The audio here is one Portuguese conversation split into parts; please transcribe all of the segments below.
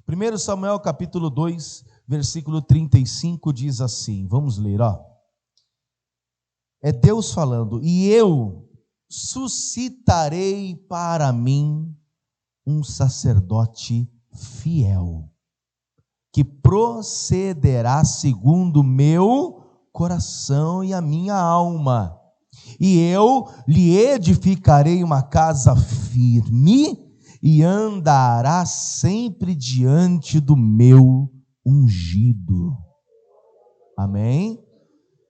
1 Samuel capítulo 2, versículo 35 diz assim, vamos ler, É Deus falando: e eu suscitarei para mim um sacerdote fiel, que procederá segundo o meu coração e a minha alma. E eu lhe edificarei uma casa firme, e andará sempre diante do meu ungido. Amém?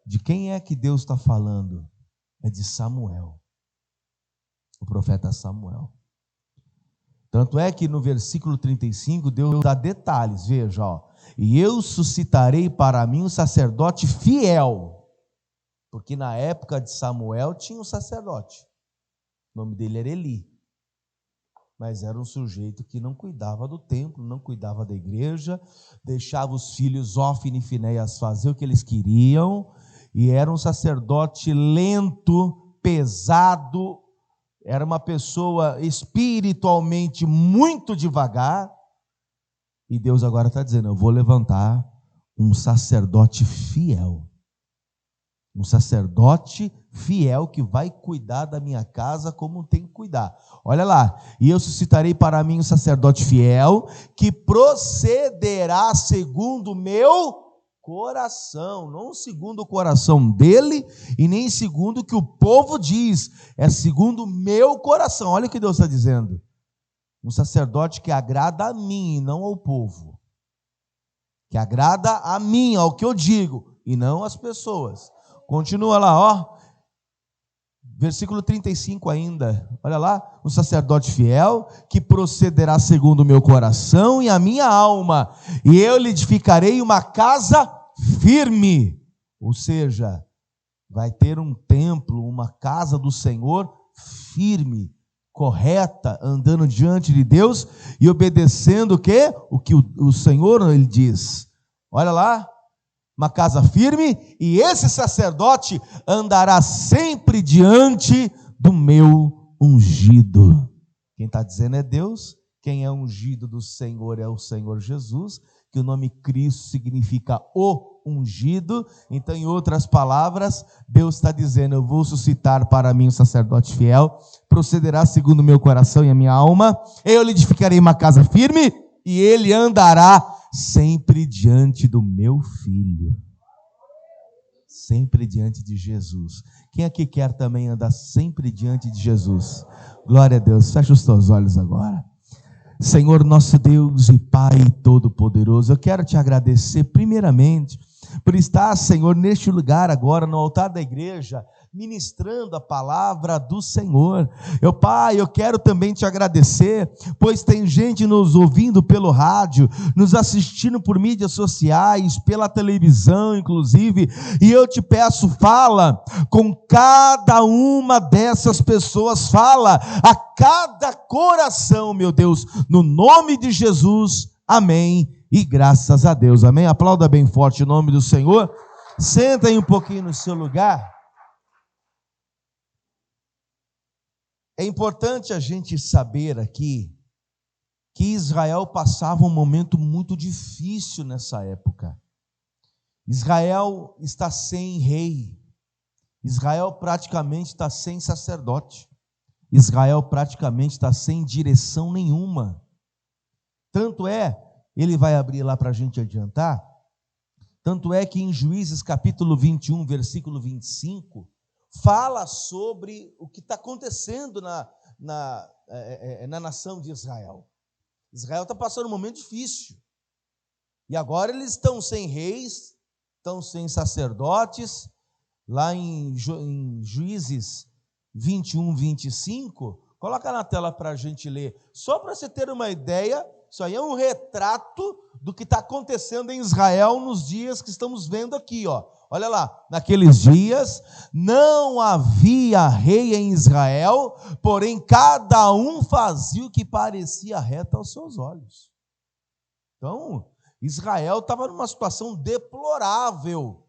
De quem é que Deus está falando? É de Samuel, o profeta Samuel. Tanto é que no versículo 35, Deus dá detalhes, veja, e eu suscitarei para mim um sacerdote fiel, porque na época de Samuel tinha um sacerdote, o nome dele era Eli, mas era um sujeito que não cuidava do templo, não cuidava da igreja, deixava os filhos Hófni e Finéias fazer o que eles queriam, e era um sacerdote lento, pesado, era uma pessoa espiritualmente muito devagar, e Deus agora está dizendo: eu vou levantar um sacerdote fiel, que vai cuidar da minha casa como tem que cuidar. Olha lá, e eu suscitarei para mim um sacerdote fiel, que procederá segundo o meu coração, não segundo o coração dele, e nem segundo o que o povo diz, é segundo o meu coração. Olha o que Deus está dizendo: um sacerdote que agrada a mim e não ao povo, que agrada a mim, ao que eu digo, e não às pessoas. Continua lá, versículo 35 ainda, olha lá, um sacerdote fiel, que procederá segundo o meu coração e a minha alma, e eu lhe edificarei uma casa firme, ou seja, vai ter um templo, uma casa do Senhor firme, correta, andando diante de Deus e obedecendo o que o Senhor ele diz. Olha lá, uma casa firme, e esse sacerdote andará sempre diante do meu ungido. Quem está dizendo é Deus. Quem é ungido do Senhor é o Senhor Jesus, que o nome Cristo significa o ungido. Então, em outras palavras, Deus está dizendo: eu vou suscitar para mim um sacerdote fiel, procederá segundo o meu coração e a minha alma, eu lhe edificarei uma casa firme, e ele andará sempre diante do meu filho, sempre diante de Jesus. Quem aqui quer também andar sempre diante de Jesus? Glória a Deus. Fecha os teus olhos agora. Senhor nosso Deus e Pai Todo-Poderoso, eu quero te agradecer primeiramente por estar, Senhor, neste lugar agora, no altar da igreja, ministrando a palavra do Senhor. Pai, eu quero também te agradecer, pois tem gente nos ouvindo pelo rádio, nos assistindo por mídias sociais, pela televisão inclusive, e eu te peço, fala com cada uma dessas pessoas, fala a cada coração, meu Deus, no nome de Jesus, amém, e graças a Deus, amém. Aplauda bem forte o nome do Senhor. Senta aí um pouquinho no seu lugar. É importante a gente saber aqui que Israel passava um momento muito difícil nessa época. Israel está sem rei, Israel praticamente está sem sacerdote, Israel praticamente está sem direção nenhuma. Tanto é, ele vai abrir lá para a gente adiantar, tanto é que em Juízes capítulo 21, versículo 25, fala sobre o que está acontecendo na nação de Israel. Israel está passando um momento difícil, e agora eles estão sem reis, estão sem sacerdotes. Lá em Juízes 21, 25, coloca na tela para a gente ler, só para você ter uma ideia. Isso aí é um retrato do que está acontecendo em Israel nos dias que estamos vendo aqui, Olha lá, naqueles dias não havia rei em Israel, porém cada um fazia o que parecia reto aos seus olhos. Então, Israel estava numa situação deplorável,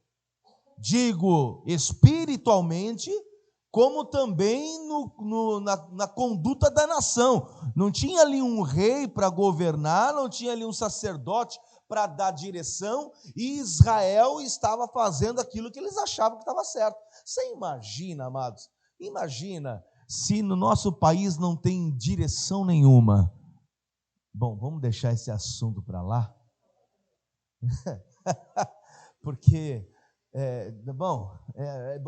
digo, espiritualmente, como também na conduta da nação. Não tinha ali um rei para governar, não tinha ali um sacerdote para dar direção, e Israel estava fazendo aquilo que eles achavam que estava certo. Você imagina, amados, imagina se no nosso país não tem direção nenhuma. Bom, vamos deixar esse assunto para lá, porque é bom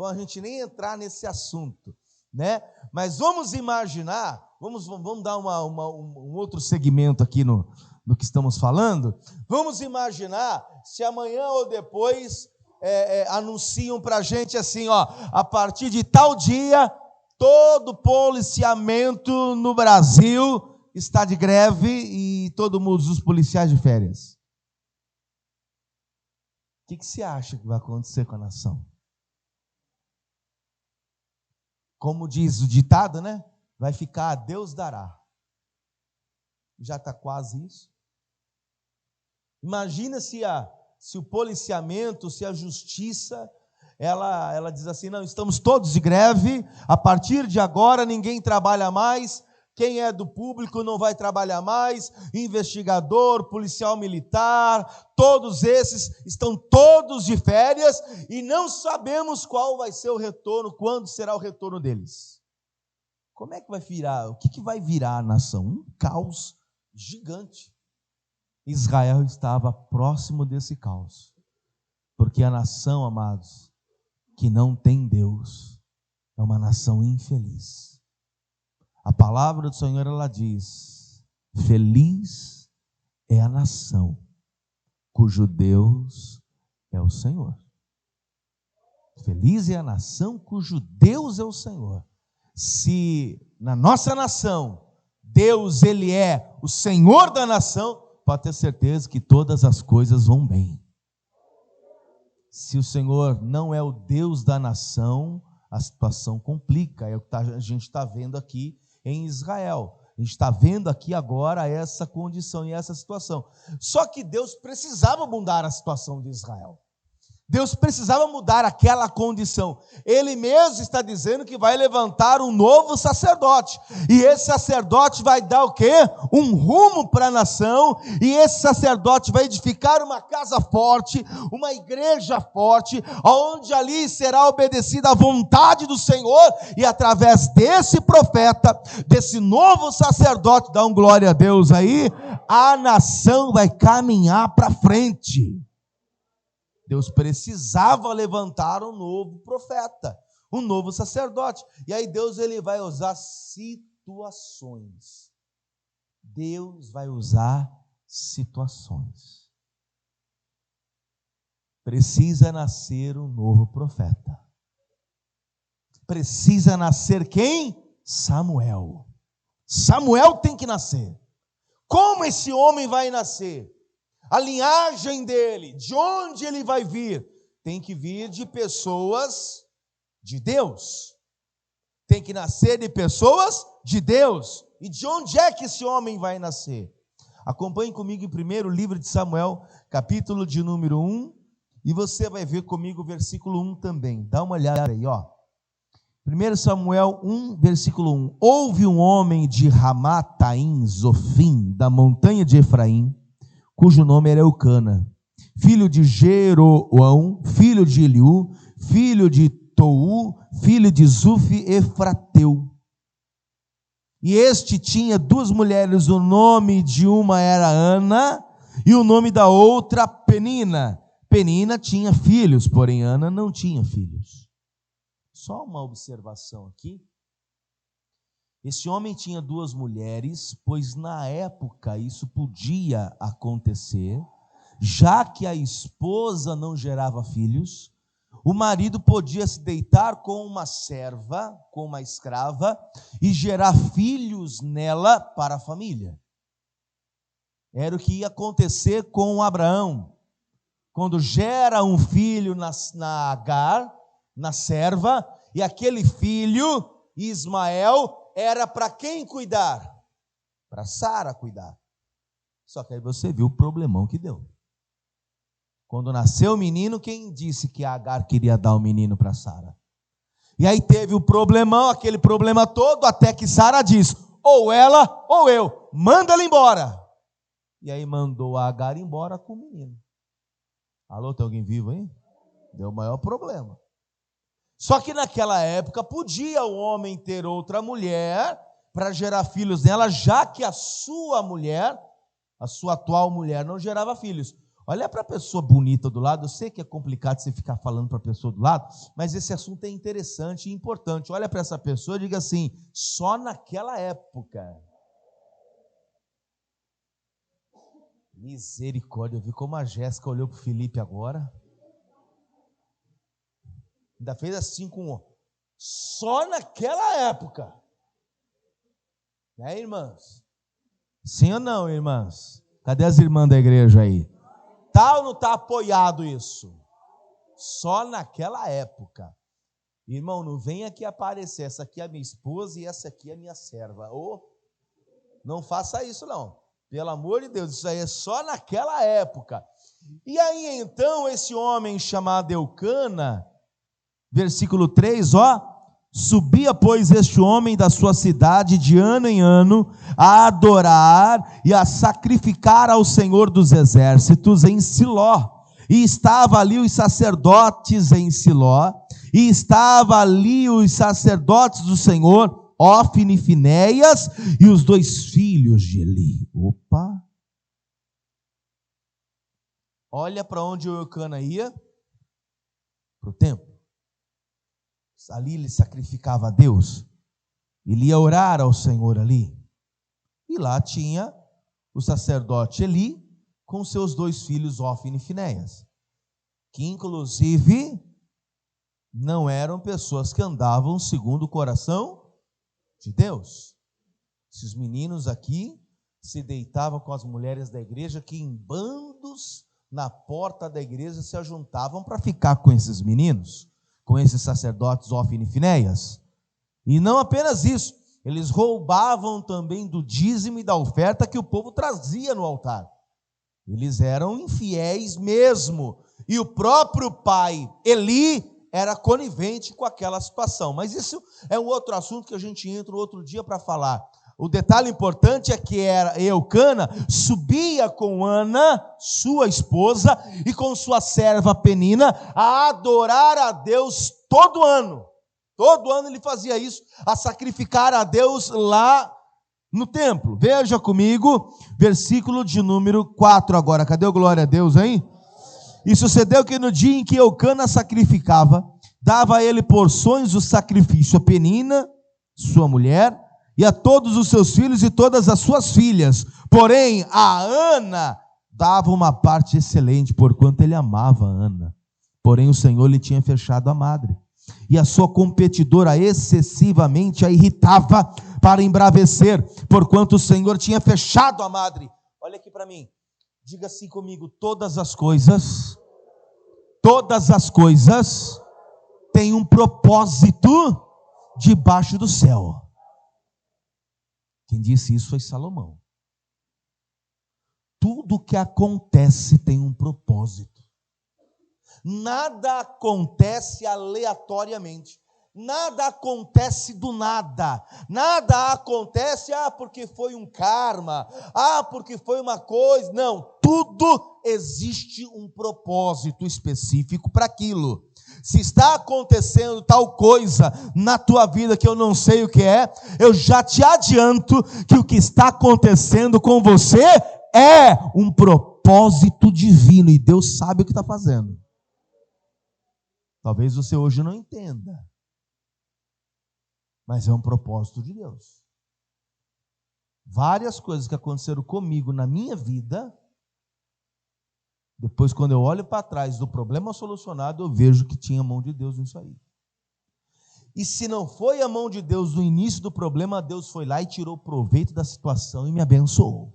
a gente nem entrar nesse assunto, né? Mas vamos imaginar, vamos dar um outro segmento aqui no que estamos falando. Vamos imaginar se amanhã ou depois anunciam para a gente assim, ó, a partir de tal dia, todo policiamento no Brasil está de greve e todos os policiais de férias. O que você acha que vai acontecer com a nação? Como diz o ditado, né? Vai ficar a Deus dará. Já está quase isso. Imagina se o policiamento, se a justiça, ela diz assim, não, estamos todos de greve, a partir de agora ninguém trabalha mais, quem é do público não vai trabalhar mais, investigador, policial militar, todos esses estão todos de férias e não sabemos qual vai ser o retorno, quando será o retorno deles. Como é que vai virar? O que vai virar a nação? Um caos gigante. Israel estava próximo desse caos, porque a nação, amados, que não tem Deus, é uma nação infeliz. A palavra do Senhor, ela diz: feliz é a nação cujo Deus é o Senhor. Feliz é a nação cujo Deus é o Senhor. Se na nossa nação, Deus, Ele é o Senhor da nação, pode ter certeza que todas as coisas vão bem. Se o Senhor não é o Deus da nação, a situação complica. É o que a gente está vendo aqui em Israel. A gente está vendo aqui agora essa condição e essa situação. Só que Deus precisava mudar a situação de Israel. Deus precisava mudar aquela condição. Ele mesmo está dizendo que vai levantar um novo sacerdote. E esse sacerdote vai dar o quê? Um rumo para a nação. E esse sacerdote vai edificar uma casa forte, uma igreja forte, onde ali será obedecida a vontade do Senhor. E através desse profeta, desse novo sacerdote, dá um glória a Deus aí, a nação vai caminhar para frente. Deus precisava levantar um novo profeta, um novo sacerdote. E aí Deus, ele vai usar situações. Deus vai usar situações. Precisa nascer um novo profeta. Precisa nascer quem? Samuel. Samuel tem que nascer. Como esse homem vai nascer? A linhagem dele, de onde ele vai vir? Tem que vir de pessoas de Deus. Tem que nascer de pessoas de Deus. E de onde é que esse homem vai nascer? Acompanhe comigo em primeiro livro de Samuel, capítulo de número 1, e você vai ver comigo o versículo 1 também. Dá uma olhada aí, ó. 1 Samuel 1, versículo 1. Houve um homem de Ramataim, Zofim, da montanha de Efraim, cujo nome era Eucana, filho de Jeroão, filho de Eliú, filho de Tou, filho de Zufi, Efrateu. E este tinha duas mulheres, o nome de uma era Ana, e o nome da outra Penina. Penina tinha filhos, porém Ana não tinha filhos. Só uma observação aqui. Esse homem tinha duas mulheres, pois na época isso podia acontecer, já que a esposa não gerava filhos, o marido podia se deitar com uma serva, com uma escrava, e gerar filhos nela para a família. Era o que ia acontecer com Abraão. Quando gera um filho na Agar, na serva, e aquele filho, Ismael, era para quem cuidar? Para Sara cuidar. Só que aí você viu o problemão que deu. Quando nasceu o menino, quem disse que Agar queria dar o menino para Sara? E aí teve o problemão, aquele problema todo, até que Sara diz: ou ela ou eu, manda ela embora. E aí mandou a Agar embora com o menino. Alô, tem alguém vivo aí? Deu o maior problema. Só que naquela época podia o homem ter outra mulher para gerar filhos nela, já que a sua mulher, a sua atual mulher, não gerava filhos. Olha para a pessoa bonita do lado, eu sei que é complicado você ficar falando para a pessoa do lado, mas esse assunto é interessante e importante. Olha para essa pessoa e diga assim: só naquela época. Misericórdia, eu vi como a Jéssica olhou para o Felipe agora. Ainda fez assim com o... Só naquela época. Né, irmãs? Sim ou não, irmãs? Cadê as irmãs da igreja aí? Tá ou não está apoiado isso? Só naquela época. Irmão, não vem aqui aparecer, essa aqui é a minha esposa e essa aqui é a minha serva. Não faça isso não. Pelo amor de Deus, isso aí é só naquela época. E aí então esse homem chamado Eucana, versículo 3, subia, pois, este homem da sua cidade de ano em ano a adorar e a sacrificar ao Senhor dos exércitos em Siló. E estava ali os sacerdotes em Siló, e estava ali os sacerdotes do Senhor, Ofni e Finéias, e os 2 filhos de Eli. Opa! Olha para onde o Eucana ia, para o templo. Ali ele sacrificava a Deus, ele ia orar ao Senhor ali, e lá tinha o sacerdote Eli com seus 2 filhos, Ofni e Finéias, que inclusive não eram pessoas que andavam segundo o coração de Deus. Esses meninos aqui se deitavam com as mulheres da igreja, que em bandos na porta da igreja se ajuntavam para ficar com esses meninos, com esses sacerdotes Ofni e Finéias. E não apenas isso, eles roubavam também do dízimo e da oferta que o povo trazia no altar. Eles eram infiéis mesmo, e o próprio pai Eli era conivente com aquela situação. Mas isso é um outro assunto que a gente entra outro dia para falar. O detalhe importante é que Eucana subia com Ana, sua esposa, e com sua serva Penina, a adorar a Deus todo ano. Todo ano ele fazia isso, a sacrificar a Deus lá no templo. Veja comigo, versículo de número 4 agora. Cadê o glória a Deus aí? E sucedeu que no dia em que Eucana sacrificava, dava a ele porções do sacrifício a Penina, sua mulher, e a todos os seus filhos e todas as suas filhas. Porém, a Ana dava uma parte excelente, porquanto ele amava a Ana. Porém, o Senhor lhe tinha fechado a madre, e a sua competidora excessivamente a irritava para embravecer, porquanto o Senhor tinha fechado a madre. Olha aqui para mim, diga assim comigo: todas as coisas têm um propósito debaixo do céu. Quem disse isso foi Salomão. Tudo que acontece tem um propósito. Nada acontece aleatoriamente. Nada acontece do nada. Nada acontece, porque foi um karma, porque foi uma coisa. Não, tudo existe um propósito específico para aquilo. Se está acontecendo tal coisa na tua vida que eu não sei o que é, eu já te adianto que o que está acontecendo com você é um propósito divino, e Deus sabe o que está fazendo. Talvez você hoje não entenda, mas é um propósito de Deus. Várias coisas que aconteceram comigo na minha vida, depois, quando eu olho para trás do problema solucionado, eu vejo que tinha a mão de Deus nisso aí. E se não foi a mão de Deus no início do problema, Deus foi lá e tirou proveito da situação e me abençoou.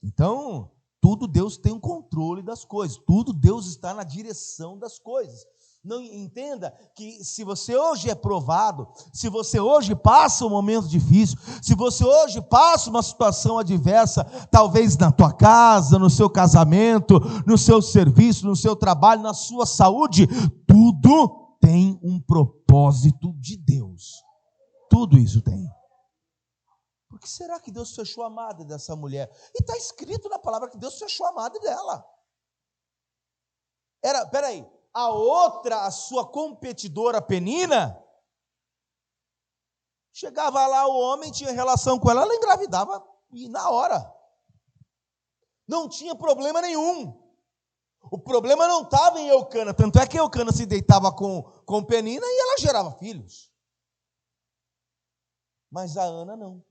Então, tudo Deus tem um controle das coisas, tudo Deus está na direção das coisas. Não entenda que se você hoje é provado, se você hoje passa um momento difícil, se você hoje passa uma situação adversa, talvez na tua casa, no seu casamento, no seu serviço, no seu trabalho, na sua saúde, tudo tem um propósito de Deus. Tudo isso tem. Por que será que Deus fechou a madre dessa mulher? E está escrito na palavra que Deus fechou a madre dela. Peraí, a outra, a sua competidora Penina, chegava lá o homem, tinha relação com ela, ela engravidava e na hora. Não tinha problema nenhum. O problema não estava em Eucana, tanto é que Eucana se deitava com Penina e ela gerava filhos. Mas a Ana não.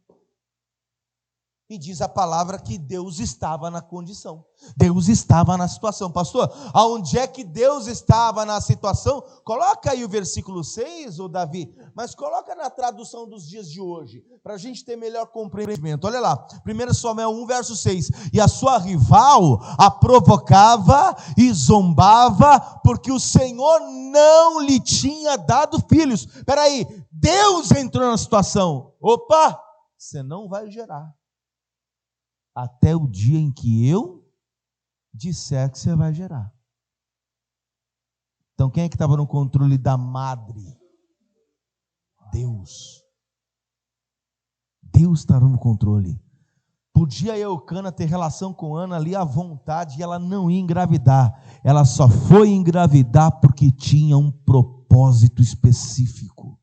E diz a palavra que Deus estava na condição. Deus estava na situação. Pastor, aonde é que Deus estava na situação? Coloca aí o versículo 6, ô Davi, mas coloca na tradução dos dias de hoje, para a gente ter melhor compreendimento. Olha lá, 1 Samuel 1, verso 6. E a sua rival a provocava e zombava, porque o Senhor não lhe tinha dado filhos. Espera aí, Deus entrou na situação. Opa, você não vai gerar até o dia em que eu disser que você vai gerar. Então, quem é que estava no controle da madre? Deus. Deus estava no controle. Podia Eucana ter relação com Ana ali à vontade e ela não ia engravidar. Ela só foi engravidar porque tinha um propósito específico.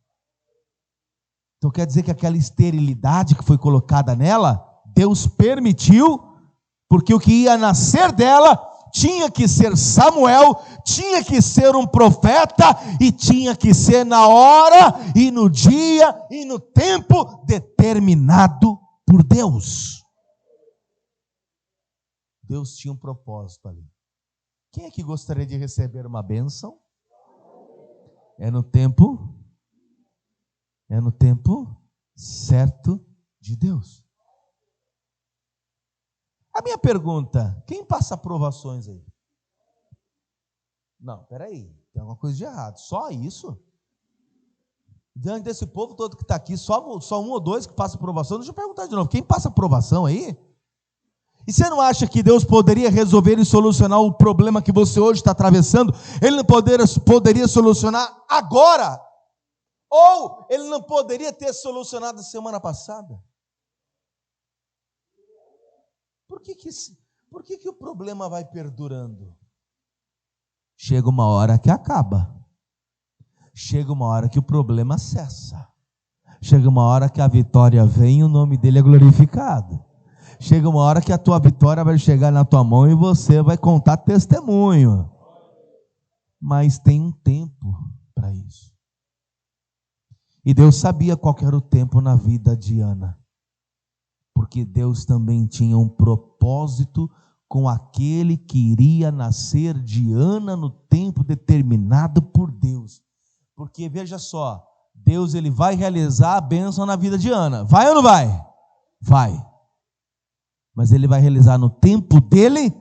Então, quer dizer que aquela esterilidade que foi colocada nela, Deus permitiu, porque o que ia nascer dela tinha que ser Samuel, tinha que ser um profeta, e tinha que ser na hora, e no dia, e no tempo determinado por Deus. Deus tinha um propósito ali. Quem é que gostaria de receber uma bênção? É no tempo certo de Deus. A minha pergunta, quem passa provações aí? Não, peraí, tem alguma coisa de errado. Só isso? Diante desse povo todo que está aqui, só um ou dois que passa provação? Deixa eu perguntar de novo, quem passa provação aí? E você não acha que Deus poderia resolver e solucionar o problema que você hoje está atravessando? Ele não poderia solucionar agora? Ou ele não poderia ter solucionado semana passada? Por que o problema vai perdurando? Chega uma hora que acaba. Chega uma hora que o problema cessa. Chega uma hora que a vitória vem e o nome dele é glorificado. Chega uma hora que a tua vitória vai chegar na tua mão e você vai contar testemunho. Mas tem um tempo para isso. E Deus sabia qual era o tempo na vida de Ana. Porque Deus também tinha um propósito com aquele que iria nascer de Ana no tempo determinado por Deus. Porque veja só, Deus ele vai realizar a bênção na vida de Ana. Vai ou não vai? Vai. Mas ele vai realizar no tempo dele,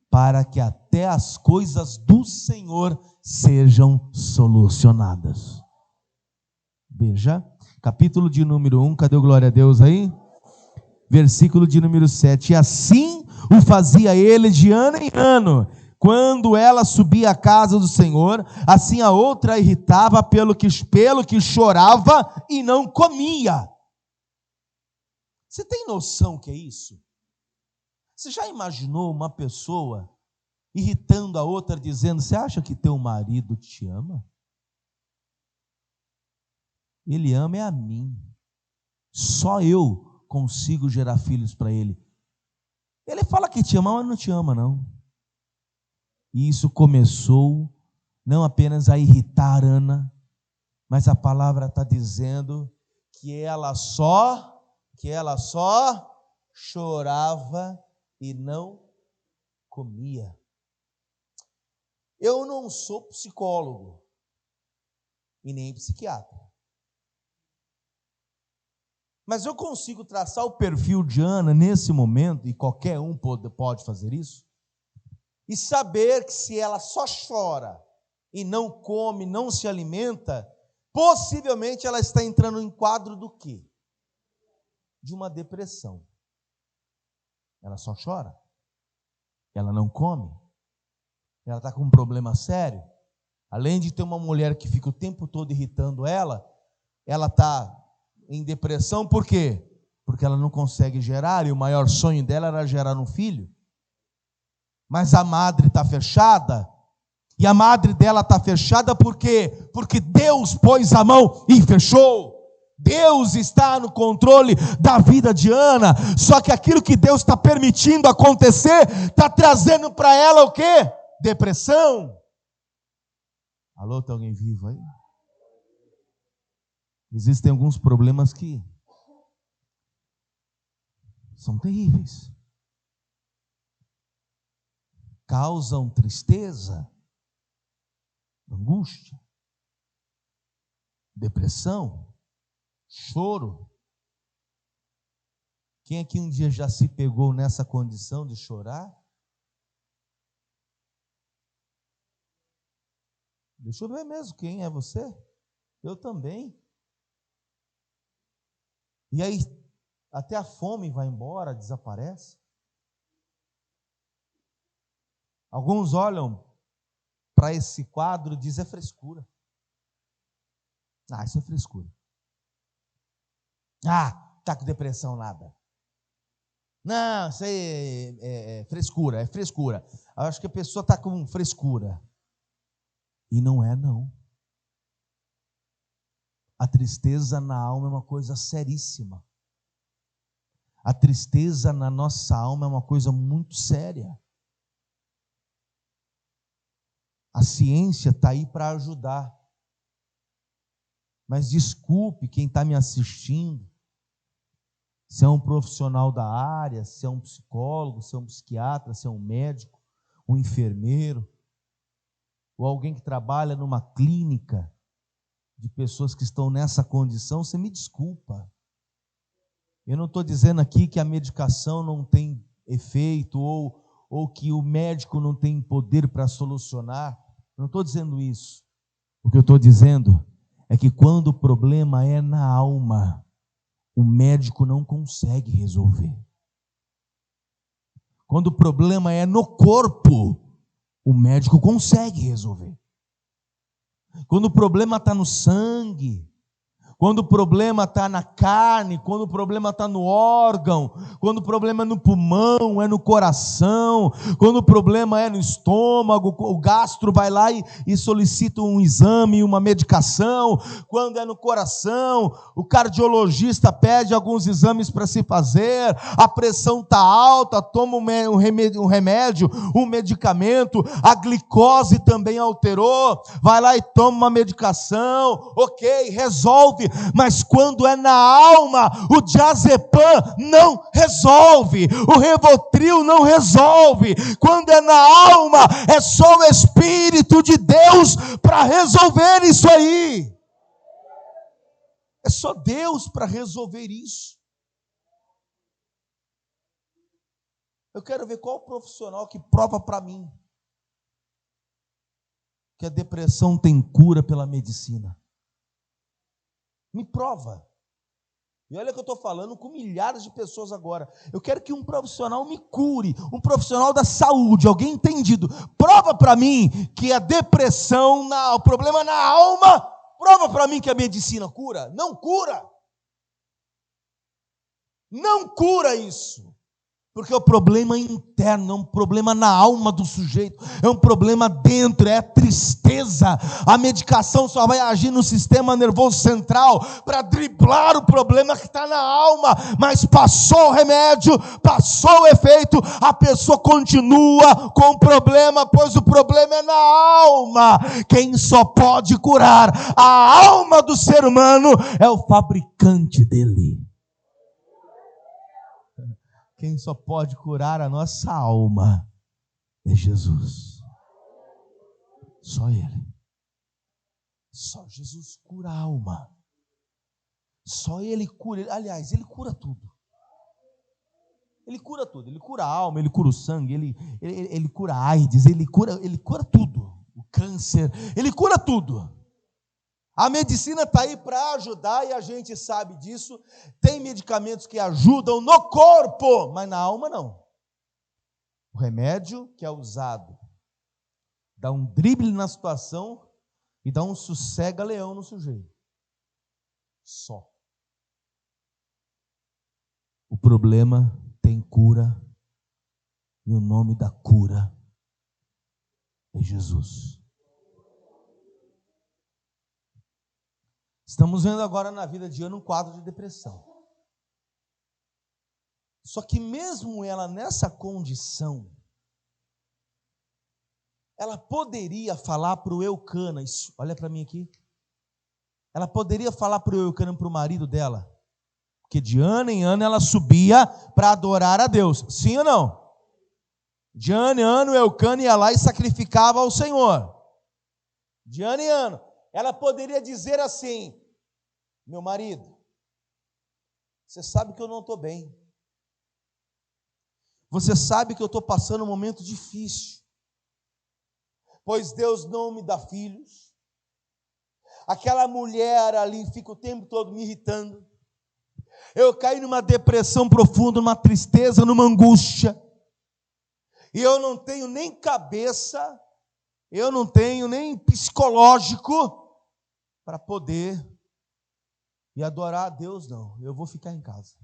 para que até as coisas do Senhor sejam solucionadas. Veja, capítulo de número 1, cadê o glória a Deus aí? Versículo de número 7, e assim o fazia ele de ano em ano, quando ela subia à casa do Senhor, assim a outra a irritava pelo que chorava e não comia. Você tem noção que é isso? Você já imaginou uma pessoa irritando a outra, dizendo, você acha que teu marido te ama? Ele ama é a mim, só eu consigo gerar filhos para ele. Ele fala que te ama, mas não te ama não. E isso começou não apenas a irritar Ana, mas a palavra está dizendo que ela só chorava e não comia. Eu não sou psicólogo e nem psiquiatra. Mas eu consigo traçar o perfil de Ana nesse momento, e qualquer um pode fazer isso, e saber que se ela só chora e não come, não se alimenta, possivelmente ela está entrando em quadro do quê? De uma depressão. Ela só chora, ela não come, ela está com um problema sério. Além de ter uma mulher que fica o tempo todo irritando ela está em depressão, por quê? Porque ela não consegue gerar, e o maior sonho dela era gerar um filho. Mas a madre está fechada, e a madre dela está fechada por quê? Porque Deus pôs a mão e fechou. Deus está no controle da vida de Ana, só que aquilo que Deus está permitindo acontecer, está trazendo para ela o quê? Depressão. Alô, tem alguém vivo aí? Existem alguns problemas que são terríveis. Causam tristeza, angústia, depressão, choro. Quem aqui um dia já se pegou nessa condição de chorar? Deixa eu ver mesmo quem é você. Eu também. E aí, até a fome vai embora, desaparece. Alguns olham para esse quadro e dizem: é frescura. Ah, isso é frescura. Ah, está com depressão, nada. Não, isso aí é frescura, é frescura. Eu acho que a pessoa está com frescura. E não é, não. A tristeza na alma é uma coisa seríssima. A tristeza na nossa alma é uma coisa muito séria. A ciência está aí para ajudar. Mas desculpe quem está me assistindo, se é um profissional da área, se é um psicólogo, se é um psiquiatra, se é um médico, um enfermeiro, ou alguém que trabalha numa clínica de pessoas que estão nessa condição, você me desculpa. Eu não estou dizendo aqui que a medicação não tem efeito ou que o médico não tem poder para solucionar. Eu não estou dizendo isso. O que eu estou dizendo é que quando o problema é na alma, o médico não consegue resolver. Quando o problema é no corpo, o médico consegue resolver. Quando o problema está no sangue, quando o problema está na carne, quando o problema está no órgão, quando o problema é no pulmão, é no coração, quando o problema é no estômago, o gastro vai lá e solicita um exame, uma medicação. Quando é no coração, o cardiologista pede alguns exames para se fazer. A pressão está alta, toma um remédio, um medicamento. A glicose também alterou, vai lá e toma uma medicação. Ok, resolve. Mas quando é na alma, o diazepam não resolve, o Rivotril não resolve. Quando é na alma, é só o Espírito de Deus para resolver isso aí. É só Deus para resolver isso. Eu quero ver qual profissional que prova para mim que a depressão tem cura pela medicina. Me prova. E olha que eu estou falando com milhares de pessoas agora. Eu quero que um profissional me cure, um profissional da saúde, alguém entendido. Prova para mim que a depressão, o problema na alma, prova para mim que a medicina cura. Não cura. Não cura isso. Porque o problema é interno, é um problema na alma do sujeito, é um problema dentro, é tristeza. A medicação só vai agir no sistema nervoso central para driblar o problema que está na alma, mas passou o remédio, passou o efeito, a pessoa continua com o problema, pois o problema é na alma. Quem só pode curar a alma do ser humano é o fabricante dele. Quem só pode curar a nossa alma é Jesus. Só Ele. Só Jesus cura a alma. Só Ele cura. Aliás, Ele cura tudo. Ele cura tudo. Ele cura a alma, Ele cura o sangue, Ele cura a AIDS, Ele cura tudo. O câncer, Ele cura tudo. A medicina está aí para ajudar e a gente sabe disso. Tem medicamentos que ajudam no corpo, mas na alma não. O remédio que é usado dá um drible na situação e dá um sossega-leão no sujeito. Só. O problema tem cura, e o nome da cura é Jesus. Estamos vendo agora na vida de Ana um quadro de depressão. Só que mesmo ela nessa condição, ela poderia falar para o Eucana, olha para mim aqui, ela poderia falar para o Eucana, para o marido dela, porque de ano em ano ela subia para adorar a Deus, sim ou não? De ano em ano o Eucana ia lá e sacrificava ao Senhor, de ano em ano. Ela poderia dizer assim: meu marido, você sabe que eu não estou bem, você sabe que eu estou passando um momento difícil, pois Deus não me dá filhos, aquela mulher ali fica o tempo todo me irritando, eu caí numa depressão profunda, numa tristeza, numa angústia, e eu não tenho nem cabeça, eu não tenho nem psicológico para poder ir adorar a Deus, não, eu vou ficar em casa.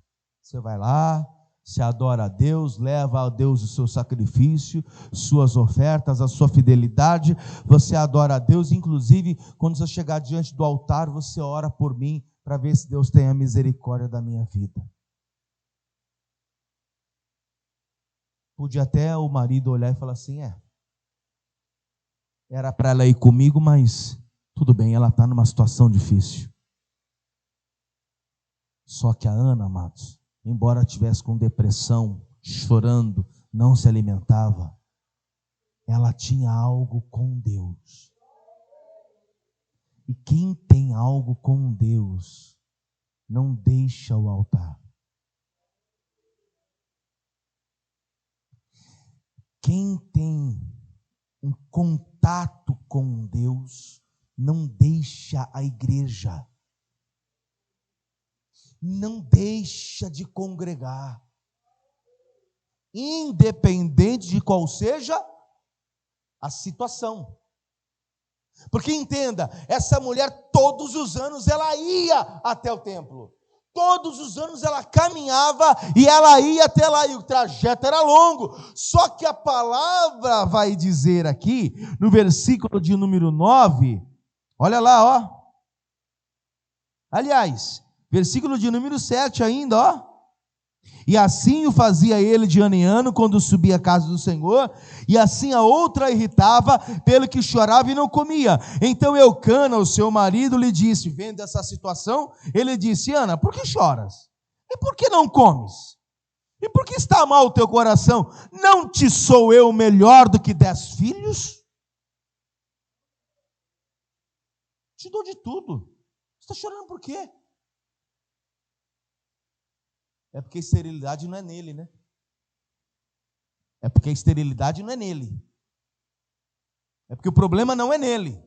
Você vai lá, se adora a Deus, leva a Deus o seu sacrifício, suas ofertas, a sua fidelidade, você adora a Deus, inclusive quando você chegar diante do altar, você ora por mim, para ver se Deus tem a misericórdia da minha vida. Podia até o marido olhar e falar assim: era para ela ir comigo, mas tudo bem, ela está numa situação difícil. Só que a Ana, amados, embora estivesse com depressão, chorando, não se alimentava, ela tinha algo com Deus. E quem tem algo com Deus, não deixa o altar. Quem tem um contato com Deus, não deixa a igreja. Não deixa de congregar, independente de qual seja a situação. Porque entenda, essa mulher todos os anos ela ia até o templo, todos os anos ela caminhava e ela ia até lá, e o trajeto era longo. Só que a palavra vai dizer aqui, no versículo de número 9, olha lá, ó. Aliás, versículo de número 7 ainda, ó. E assim o fazia ele de ano em ano, quando subia à casa do Senhor, e assim a outra irritava, pelo que chorava e não comia. Então Eucana, o seu marido, lhe disse, vendo essa situação, ele disse: Ana, por que choras? E por que não comes? E por que está mal o teu coração? Não te sou eu melhor do que 10 filhos? Te dou de tudo. Você está chorando por quê? É porque a esterilidade não é nele, né? É porque a esterilidade não é nele. É porque o problema não é nele.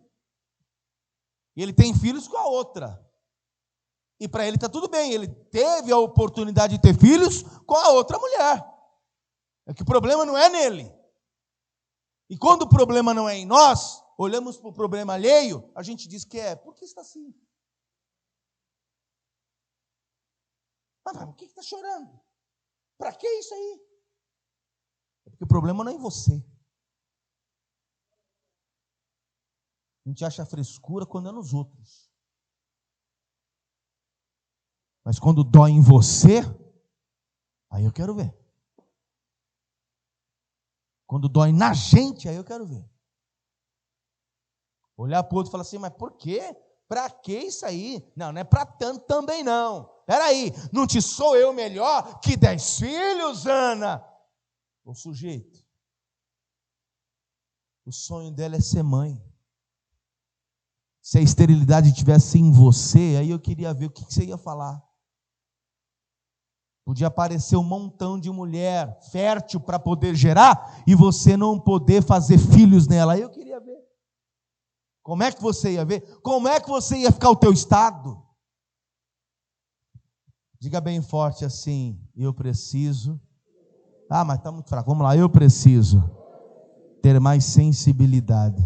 Ele tem filhos com a outra. E para ele está tudo bem. Ele teve a oportunidade de ter filhos com a outra mulher. É que o problema não é nele. E quando o problema não é em nós, olhamos para o problema alheio, a gente diz que por que está assim? Mas por que está chorando? Para que isso aí? É porque o problema não é em você. A gente acha frescura quando é nos outros. Mas quando dói em você, aí eu quero ver. Quando dói na gente, aí eu quero ver. Olhar para o outro e falar assim: mas por quê? Para que isso aí? Não, não é para tanto também não. Espera aí, não te sou eu melhor que 10 filhos, Ana? O sujeito, o sonho dela é ser mãe. Se a esterilidade estivesse em você, aí eu queria ver o que você ia falar. Podia aparecer um montão de mulher fértil para poder gerar e você não poder fazer filhos nela. Aí eu queria ver. Como é que você ia ver? Como é que você ia ficar o teu estado? Diga bem forte assim: eu preciso. Mas está muito fraco. Vamos lá, eu preciso ter mais sensibilidade.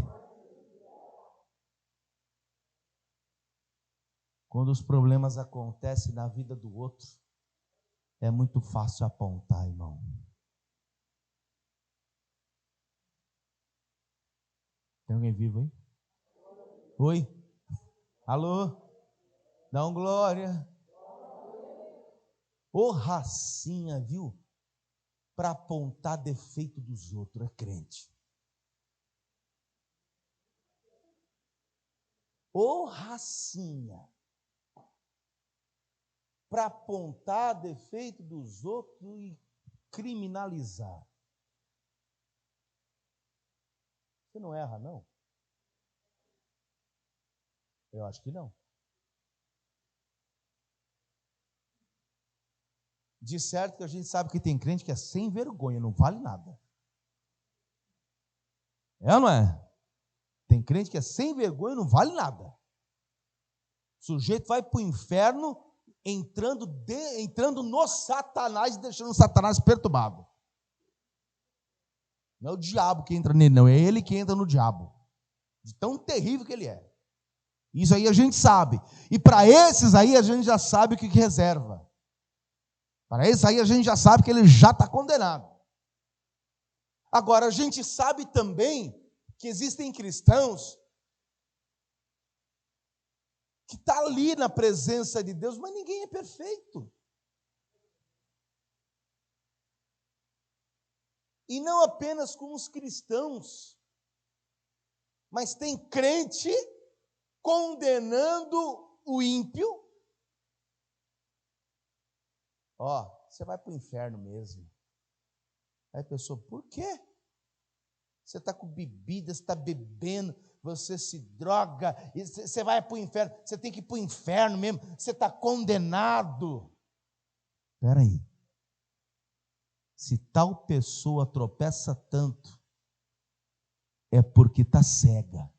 Quando os problemas acontecem na vida do outro, é muito fácil apontar, irmão. Tem alguém vivo aí? Oi? Alô? Dá um glória. Ô racinha, viu? Para apontar defeito dos outros, é crente. Ô racinha. Para apontar defeito dos outros e criminalizar. Você não erra, não? Eu acho que não. De certo que a gente sabe que tem crente que é sem vergonha, não vale nada. É ou não é? Tem crente que é sem vergonha, não vale nada. O sujeito vai para o inferno entrando no Satanás e deixando o Satanás perturbado. Não é o diabo que entra nele, não. É ele que entra no diabo. De tão terrível que ele é. Isso aí a gente sabe. E para esses aí a gente já sabe o que reserva. Para esses aí a gente já sabe que ele já está condenado. Agora, a gente sabe também que existem cristãos que estão ali na presença de Deus, mas ninguém é perfeito. E não apenas com os cristãos, mas tem crente condenando o ímpio. Ó, você vai para o inferno mesmo. Aí a pessoa, por quê? Você está com bebida, você está bebendo, você se droga, e você vai para o inferno, você tem que ir para o inferno mesmo, você está condenado. Espera aí. Se tal pessoa tropeça tanto, é porque está cega.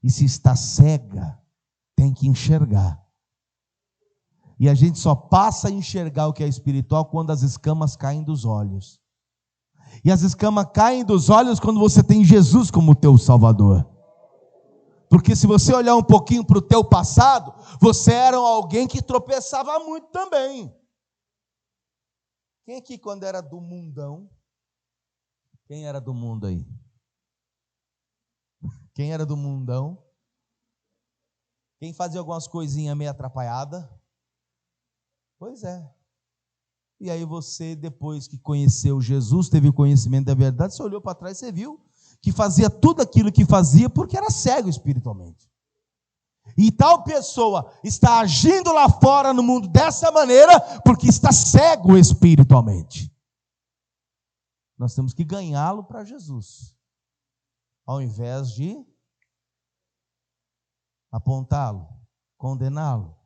E se está cega, tem que enxergar. E a gente só passa a enxergar o que é espiritual quando as escamas caem dos olhos. E as escamas caem dos olhos quando você tem Jesus como teu Salvador. Porque se você olhar um pouquinho para o teu passado, você era alguém que tropeçava muito também. Quem aqui quando era do mundão? Quem era do mundo aí? Quem era do mundão? Quem fazia algumas coisinhas meio atrapalhadas? Pois é. E aí você, depois que conheceu Jesus, teve o conhecimento da verdade, você olhou para trás e você viu que fazia tudo aquilo que fazia porque era cego espiritualmente. E tal pessoa está agindo lá fora no mundo dessa maneira porque está cego espiritualmente. Nós temos que ganhá-lo para Jesus, ao invés de apontá-lo, condená-lo.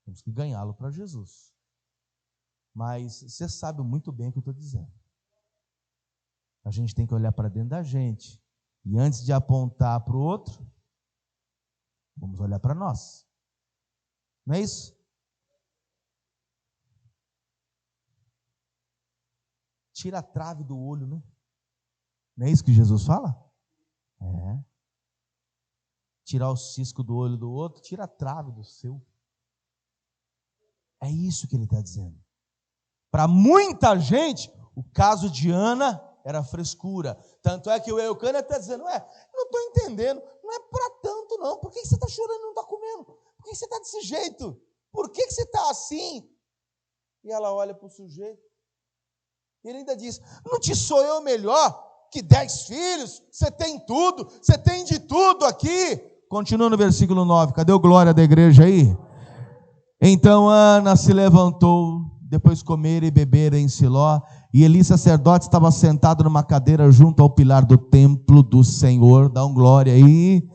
Temos que ganhá-lo para Jesus. Mas você sabe muito bem o que eu estou dizendo. A gente tem que olhar para dentro da gente. E antes de apontar para o outro, vamos olhar para nós. Não é isso? Tira a trave do olho, né? Não é isso que Jesus fala? É. Tirar o cisco do olho do outro, tira a trave do seu. É isso que ele está dizendo. Para muita gente, o caso de Ana era frescura. Tanto é que o Eucana está dizendo, não estou entendendo, não é para tanto não. Por que você está chorando e não está comendo? Por que você está desse jeito? Por que você está assim? E ela olha para o sujeito. E ele ainda diz, não te sou eu melhor que 10 filhos? Você tem tudo, você tem de tudo aqui. Continua no versículo 9, cadê o glória da igreja aí? Então Ana se levantou, depois comeram e beberam em Siló, e Eli, sacerdote, estava sentado numa cadeira junto ao pilar do templo do Senhor. Dá um glória aí.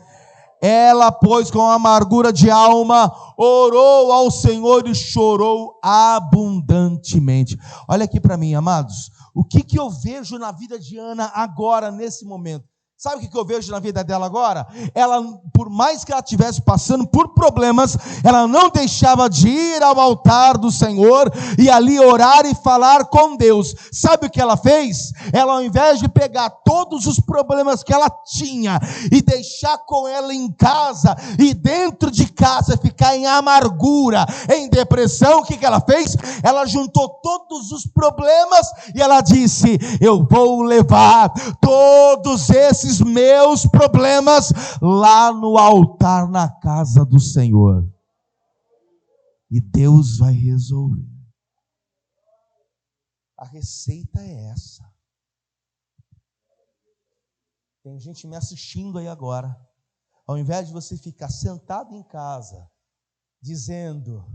Ela, pois, com amargura de alma, orou ao Senhor e chorou abundantemente. Olha aqui para mim, amados, o que eu vejo na vida de Ana agora, nesse momento? Sabe o que eu vejo na vida dela agora? Ela, por mais que ela estivesse passando por problemas, ela não deixava de ir ao altar do Senhor e ali orar e falar com Deus. Sabe o que ela fez? Ela, ao invés de pegar todos os problemas que ela tinha e deixar com ela em casa, e dentro de casa ficar em amargura, em depressão, o que ela fez? Ela juntou todos os problemas e ela disse: eu vou levar todos esses meus problemas lá no altar na casa do Senhor, e Deus vai resolver. A receita é essa. Tem gente me assistindo aí agora. Ao invés de você ficar sentado em casa dizendo: